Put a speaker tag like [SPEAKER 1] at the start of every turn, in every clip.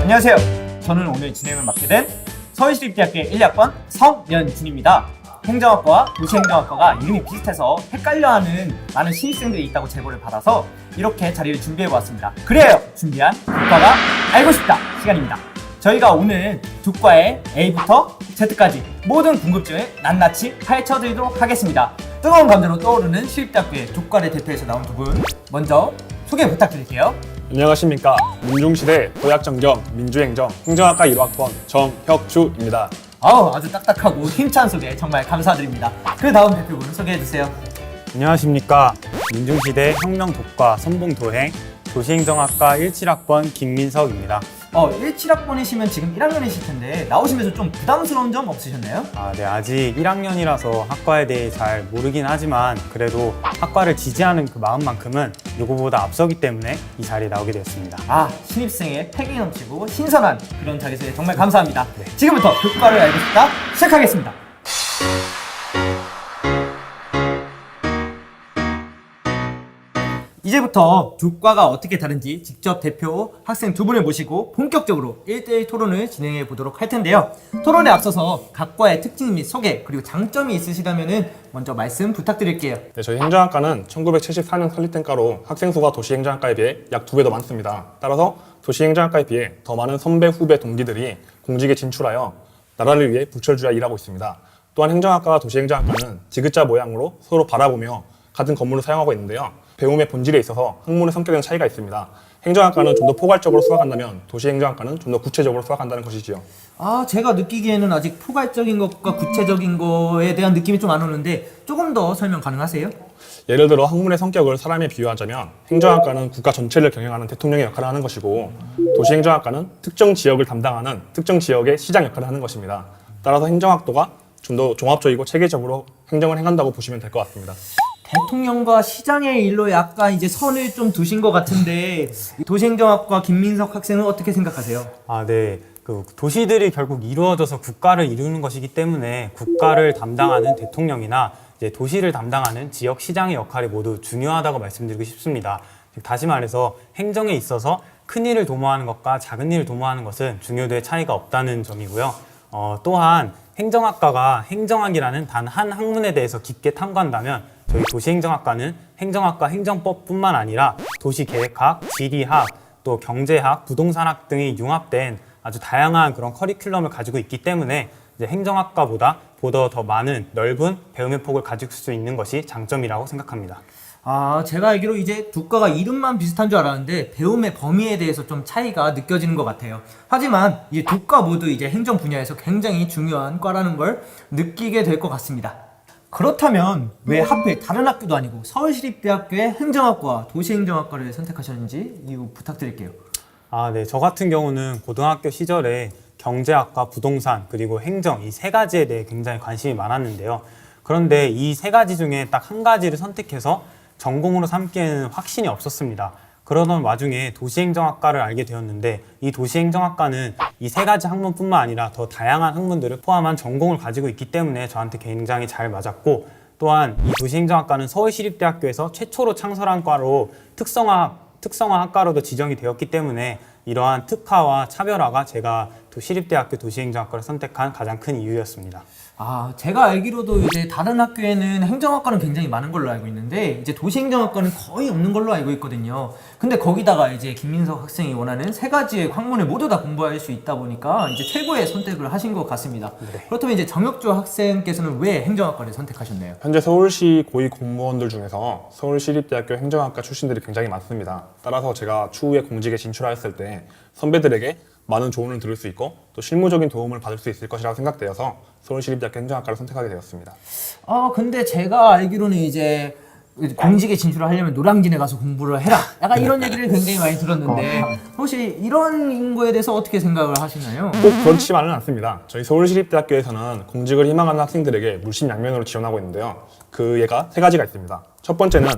[SPEAKER 1] 안녕하세요. 저는 오늘 진행을 맡게 된 서울시립대학교의 1학번 성연진입니다. 행정학과와 도시행정학과가 이름이 비슷해서 헷갈려하는 많은 신입생들이 있다고 제보를 받아서 이렇게 자리를 준비해보았습니다. 그래요! 준비한 두과가 알고 싶다 시간입니다. 저희가 오늘 두과의 A부터 Z까지 모든 궁금증을 낱낱이 파헤쳐드리도록 하겠습니다. 뜨거운 감자로 떠오르는 시립대학교의 두과를 대표해서 나온 두 분, 먼저 소개 부탁드릴게요.
[SPEAKER 2] 안녕하십니까. 민중시대 도약전경 민주행정 행정학과 1학번 정혁주입니다.
[SPEAKER 1] 아주 딱딱하고 힘찬 소개 정말 감사드립니다. 그 다음 대표분 소개해주세요.
[SPEAKER 3] 안녕하십니까. 민중시대 혁명독과 선봉도행 도시행정학과 17학번 김민석입니다.
[SPEAKER 1] 17학번이시면 지금 1학년이실 텐데 나오시면서 좀 부담스러운 점 없으셨나요?
[SPEAKER 3] 네, 아직 1학년이라서 학과에 대해 잘 모르긴 하지만 그래도 학과를 지지하는 그 마음만큼은 누구보다 앞서기 때문에 이 자리에 나오게 되었습니다.
[SPEAKER 1] 신입생의 패기 넘치고 신선한 그런 자기소개 정말 감사합니다. 지금부터 교과를 알고 싶다 시작하겠습니다. 이제부터 두 과가 어떻게 다른지 직접 대표 학생 두 분을 모시고 본격적으로 1대1 토론을 진행해 보도록 할 텐데요. 토론에 앞서서 각 과의 특징 및 소개 그리고 장점이 있으시다면 먼저 말씀 부탁드릴게요.
[SPEAKER 2] 네, 저희 행정학과는 1974년 설립된 과로 학생 수가 도시행정학과에 비해 약 2배 더 많습니다. 따라서 도시행정학과에 비해 더 많은 선배, 후배, 동기들이 공직에 진출하여 나라를 위해 불철주야 일하고 있습니다. 또한 행정학과와 도시행정학과는 지그자 모양으로 서로 바라보며 같은 건물을 사용하고 있는데요. 배움의 본질에 있어서 학문의 성격에는 차이가 있습니다. 행정학과는 좀 더 포괄적으로 수학한다면 도시행정학과는 좀 더 구체적으로 수학한다는 것이지요.
[SPEAKER 1] 제가 느끼기에는 아직 포괄적인 것과 구체적인 거에 대한 느낌이 좀 안 오는데 조금 더 설명 가능하세요?
[SPEAKER 2] 예를 들어 학문의 성격을 사람에 비유하자면 행정학과는 국가 전체를 경영하는 대통령의 역할을 하는 것이고 도시행정학과는 특정 지역을 담당하는 특정 지역의 시장 역할을 하는 것입니다. 따라서 행정학도가 좀 더 종합적이고 체계적으로 행정을 행한다고 보시면 될 것 같습니다.
[SPEAKER 1] 대통령과 시장의 일로 약간 이제 선을 좀 두신 것 같은데 도시행정학과 김민석 학생은 어떻게 생각하세요?
[SPEAKER 3] 네. 도시들이 결국 이루어져서 국가를 이루는 것이기 때문에 국가를 담당하는 대통령이나 이제 도시를 담당하는 지역 시장의 역할이 모두 중요하다고 말씀드리고 싶습니다. 다시 말해서 행정에 있어서 큰 일을 도모하는 것과 작은 일을 도모하는 것은 중요도의 차이가 없다는 점이고요. 또한 행정학과가 행정학이라는 단 한 학문에 대해서 깊게 탐구한다면 저희 도시행정학과는 행정학과 행정법뿐만 아니라 도시계획학, 지리학, 또 경제학, 부동산학 등이 융합된 아주 다양한 그런 커리큘럼을 가지고 있기 때문에 이제 행정학과보다 보다 더 많은 넓은 배움의 폭을 가질 수 있는 것이 장점이라고 생각합니다.
[SPEAKER 1] 제가 알기로 이제 두 과가 이름만 비슷한 줄 알았는데 배움의 범위에 대해서 좀 차이가 느껴지는 것 같아요. 하지만 이 두 과 모두 이제 행정 분야에서 굉장히 중요한 과라는 걸 느끼게 될 것 같습니다. 그렇다면 왜 하필 다른 학교도 아니고 서울시립대학교의 행정학과, 도시행정학과를 선택하셨는지 이유 부탁드릴게요.
[SPEAKER 3] 네. 저 같은 경우는 고등학교 시절에 경제학과, 부동산, 그리고 행정 이 세 가지에 대해 굉장히 관심이 많았는데요. 그런데 이 세 가지 중에 딱 한 가지를 선택해서 전공으로 삼기에는 확신이 없었습니다. 그러던 와중에 도시행정학과를 알게 되었는데 이 도시행정학과는 이 세 가지 학문뿐만 아니라 더 다양한 학문들을 포함한 전공을 가지고 있기 때문에 저한테 굉장히 잘 맞았고 또한 이 도시행정학과는 서울시립대학교에서 최초로 창설한 과로 특성화 학과로도 지정이 되었기 때문에 이러한 특화와 차별화가 제가 시립대학교 도시행정학과를 선택한 가장 큰 이유였습니다.
[SPEAKER 1] 제가 알기로도 이제 다른 학교에는 행정학과는 굉장히 많은 걸로 알고 있는데 이제 도시행정학과는 거의 없는 걸로 알고 있거든요. 근데 거기다가 이제 김민석 학생이 원하는 세 가지의 학문을 모두 다 공부할 수 있다 보니까 이제 최고의 선택을 하신 것 같습니다.
[SPEAKER 3] 네.
[SPEAKER 1] 그렇다면 이제 정혁주 학생께서는 왜 행정학과를 선택하셨나요?
[SPEAKER 2] 현재 서울시 고위 공무원들 중에서 서울시립대학교 행정학과 출신들이 굉장히 많습니다. 따라서 제가 추후에 공직에 진출하였을 때 선배들에게 많은 조언을 들을 수 있고 또 실무적인 도움을 받을 수 있을 것이라고 생각되어서 서울시립대학교 행정학과를 선택하게 되었습니다.
[SPEAKER 1] 근데 제가 알기로는 이제 공직에 진출을 하려면 노량진에 가서 공부를 해라. 약간 이런 얘기를 굉장히 많이 들었는데 혹시 이런 거에 대해서 어떻게 생각을 하시나요?
[SPEAKER 2] 꼭 그렇지만은 않습니다. 저희 서울시립대학교에서는 공직을 희망하는 학생들에게 물심양면으로 지원하고 있는데요. 그 예가 세 가지가 있습니다. 첫 번째는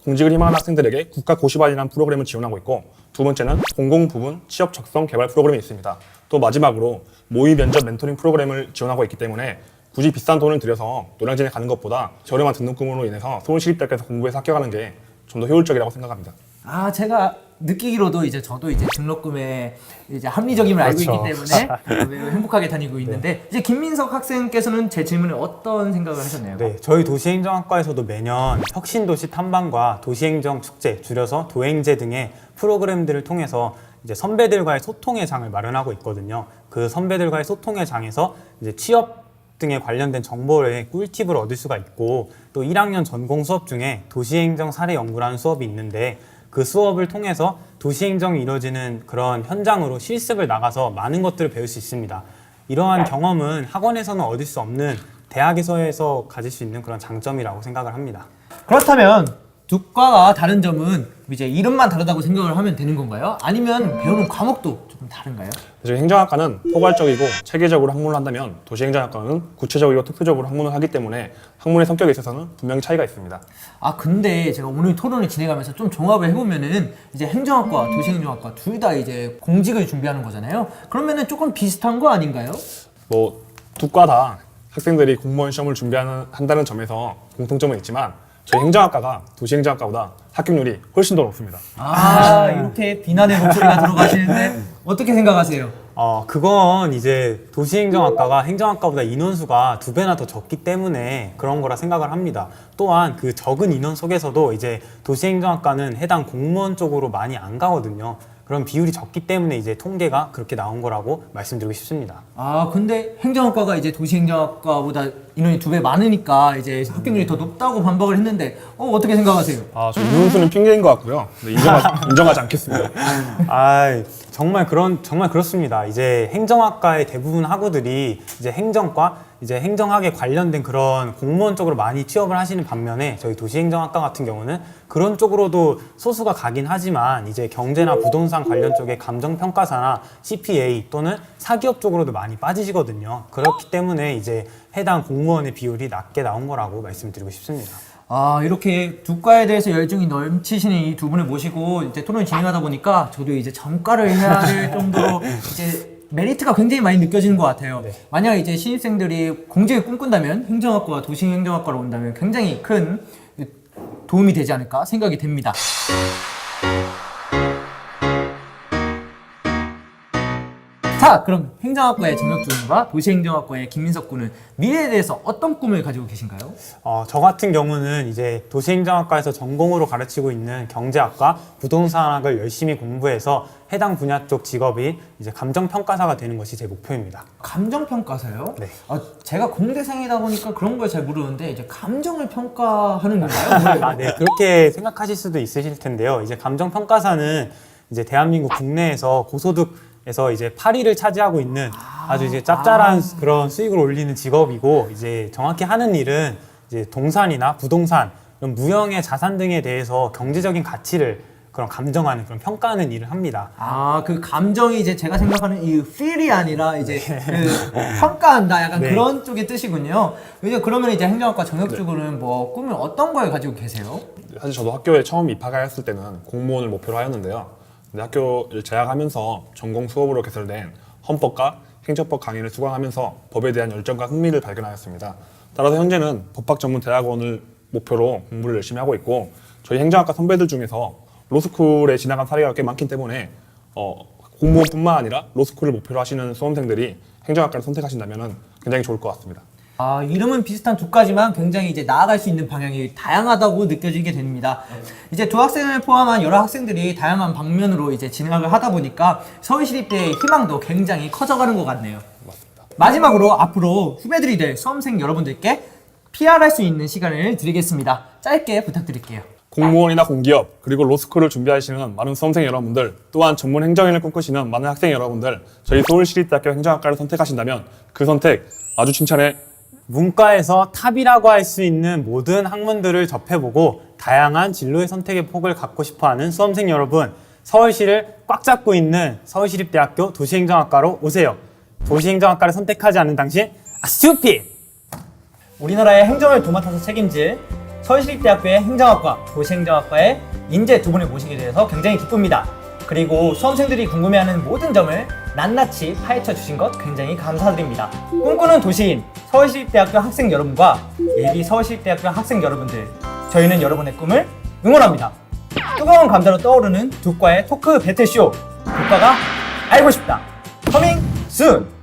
[SPEAKER 2] 공직을 희망하는 학생들에게 국가고시반이라는 프로그램을 지원하고 있고 두 번째는 공공부문 취업 적성 개발 프로그램이 있습니다. 또 마지막으로 모의 면접 멘토링 프로그램을 지원하고 있기 때문에 굳이 비싼 돈을 들여서 노량진에 가는 것보다 저렴한 등록금으로 인해서 서울시립대학교에서 공부해서 합격하는 게 좀 더 효율적이라고 생각합니다.
[SPEAKER 1] 아, 제가 느끼기로도 이제 저도 이제 등록금의 이제 합리적임을 알고
[SPEAKER 3] 그렇죠.
[SPEAKER 1] 있기 때문에 매우 행복하게 다니고 있는데 이제 김민석 학생께서는 제 질문에 어떤 생각을 하셨나요?
[SPEAKER 3] 네, 저희 도시행정학과에서도 매년 혁신도시 탐방과 도시행정 축제, 줄여서 도행제 등의 프로그램들을 통해서 이제 선배들과의 소통의 장을 마련하고 있거든요. 그 선배들과의 소통의 장에서 이제 취업 등에 관련된 정보를 꿀팁을 얻을 수가 있고, 또 1학년 전공 수업 중에 도시행정 사례 연구라는 수업이 있는데 그 수업을 통해서 도시행정이 이루어지는 그런 현장으로 실습을 나가서 많은 것들을 배울 수 있습니다. 이러한 경험은 학원에서는 얻을 수 없는 대학에서 가질 수 있는 그런 장점이라고 생각을 합니다.
[SPEAKER 1] 그렇다면 두 과가 다른 점은 이제 이름만 다르다고 생각을 하면 되는 건가요? 아니면 배우는 과목도 조금 다른가요?
[SPEAKER 2] 저희 행정학과는 포괄적이고 체계적으로 학문을 한다면 도시행정학과는 구체적이고 특수적으로 학문을 하기 때문에 학문의 성격에 있어서는 분명히 차이가 있습니다.
[SPEAKER 1] 아, 근데 제가 오늘 토론을 진행하면서 좀 종합을 해보면은 이제 행정학과, 도시행정학과 둘 다 이제 공직을 준비하는 거잖아요. 그러면은 조금 비슷한 거 아닌가요?
[SPEAKER 2] 뭐 두 과 다 학생들이 공무원 시험을 한다는 점에서 공통점은 있지만 저희 행정학과가 도시행정학과보다 합격률이 훨씬 더 높습니다.
[SPEAKER 1] 아, 이렇게 비난의 목소리가 들어가시는데 어떻게 생각하세요?
[SPEAKER 3] 그건 이제 도시행정학과가 행정학과보다 인원수가 2배나 더 적기 때문에 그런 거라 생각을 합니다. 또한 그 적은 인원 속에서도 이제 도시행정학과는 해당 공무원 쪽으로 많이 안 가거든요. 그런 비율이 적기 때문에 이제 통계가 그렇게 나온 거라고 말씀드리고 싶습니다.
[SPEAKER 1] 아, 근데 행정학과가 이제 도시행정학과보다 인원이 2배 많으니까 이제 합격률이 더 높다고 반박을 했는데 어떻게 생각하세요?
[SPEAKER 2] 저 인원수는 핑계인 것 같고요. 인정하지 않겠습니다.
[SPEAKER 3] 정말 그렇습니다. 이제 행정학과의 대부분 학우들이 이제 행정과 이제 행정학에 관련된 그런 공무원 쪽으로 많이 취업을 하시는 반면에 저희 도시행정학과 같은 경우는 그런 쪽으로도 소수가 가긴 하지만 이제 경제나 부동산 관련 쪽의 감정평가사나 CPA 또는 사기업 쪽으로도 많이 빠지시거든요. 그렇기 때문에 이제 해당 공무원의 비율이 낮게 나온 거라고 말씀드리고 싶습니다.
[SPEAKER 1] 아, 이렇게 두 과에 대해서 열정이 넘치시는 이 두 분을 모시고 이제 토론을 진행하다 보니까 저도 이제 전과를 해야 될 정도로 이제 메리트가 굉장히 많이 느껴지는 것 같아요.
[SPEAKER 3] 네.
[SPEAKER 1] 만약 이제 신입생들이 공직을 꿈꾼다면 행정학과와 도시행정학과로 온다면 굉장히 큰 도움이 되지 않을까 생각이 됩니다. 자, 그럼 행정학과의 정혁준 군과 도시행정학과의 김민석 군은 미래에 대해서 어떤 꿈을 가지고 계신가요?
[SPEAKER 3] 저 같은 경우는 이제 도시행정학과에서 전공으로 가르치고 있는 경제학과, 부동산학을 열심히 공부해서 해당 분야 쪽 직업이 이제 감정평가사가 되는 것이 제 목표입니다.
[SPEAKER 1] 감정평가사요?
[SPEAKER 3] 네.
[SPEAKER 1] 제가 공대생이다 보니까 그런 걸 잘 모르는데 이제 감정을 평가하는 건가요?
[SPEAKER 3] 네, 그렇게 생각하실 수도 있으실 텐데요. 이제 감정평가사는 이제 대한민국 국내에서 고소득에서 이제 8위를 차지하고 있는 아주 이제 짭짤한 그런 수익을 올리는 직업이고, 이제 정확히 하는 일은 이제 동산이나 부동산, 이런 무형의 자산 등에 대해서 경제적인 가치를 그런 감정하는, 그런 평가하는 일을 합니다.
[SPEAKER 1] 그 감정이 이제 제가 생각하는 이 feel이 아니라 이제 그 평가한다 약간
[SPEAKER 3] 네.
[SPEAKER 1] 그런 쪽의 뜻이군요. 이제 그러면 이제 행정학과 정혁준 군은 뭐 꿈을 어떤 걸 가지고 계세요?
[SPEAKER 2] 사실 저도 학교에 처음 입학했을 때는 공무원을 목표로 하였는데요. 근데 학교를 재학하면서 전공 수업으로 개설된 헌법과 행정법 강의를 수강하면서 법에 대한 열정과 흥미를 발견하였습니다. 따라서 현재는 법학전문대학원을 목표로 공부를 열심히 하고 있고, 저희 행정학과 선배들 중에서 로스쿨에 지나간 사례가 꽤 많기 때문에 공무원뿐만 아니라 로스쿨을 목표로 하시는 수험생들이 행정학과를 선택하신다면 굉장히 좋을 것 같습니다.
[SPEAKER 1] 이름은 비슷한 두 가지만 굉장히 이제 나아갈 수 있는 방향이 다양하다고 느껴지게 됩니다. 이제 두 학생을 포함한 여러 학생들이 다양한 방면으로 이제 진학을 하다 보니까 서울시립대의 희망도 굉장히 커져가는 것 같네요.
[SPEAKER 2] 맞습니다.
[SPEAKER 1] 마지막으로 앞으로 후배들이 될 수험생 여러분들께 PR할 수 있는 시간을 드리겠습니다. 짧게 부탁드릴게요.
[SPEAKER 2] 공무원이나 공기업, 그리고 로스쿨을 준비하시는 많은 수험생 여러분들, 또한 전문 행정인을 꿈꾸시는 많은 학생 여러분들, 저희 서울시립대학교 행정학과를 선택하신다면 그 선택 아주 칭찬해.
[SPEAKER 3] 문과에서 탑이라고 할 수 있는 모든 학문들을 접해보고 다양한 진로의 선택의 폭을 갖고 싶어하는 수험생 여러분, 서울시를 꽉 잡고 있는 서울시립대학교 도시행정학과로 오세요. 도시행정학과를 선택하지 않는 당신, 스튜피드!
[SPEAKER 1] 우리나라의 행정을 도맡아서 책임질 서울시립대학교의 행정학과, 도시행정학과의 인재 두 분을 모시게 돼서 굉장히 기쁩니다. 그리고 수험생들이 궁금해하는 모든 점을 낱낱이 파헤쳐 주신 것 굉장히 감사드립니다. 꿈꾸는 도시인 서울시립대학교 학생 여러분과 예비 서울시립대학교 학생 여러분들, 저희는 여러분의 꿈을 응원합니다. 뜨거운 감자로 떠오르는 두 과의 토크 배틀쇼, 교과가 알고 싶다. 커밍 순!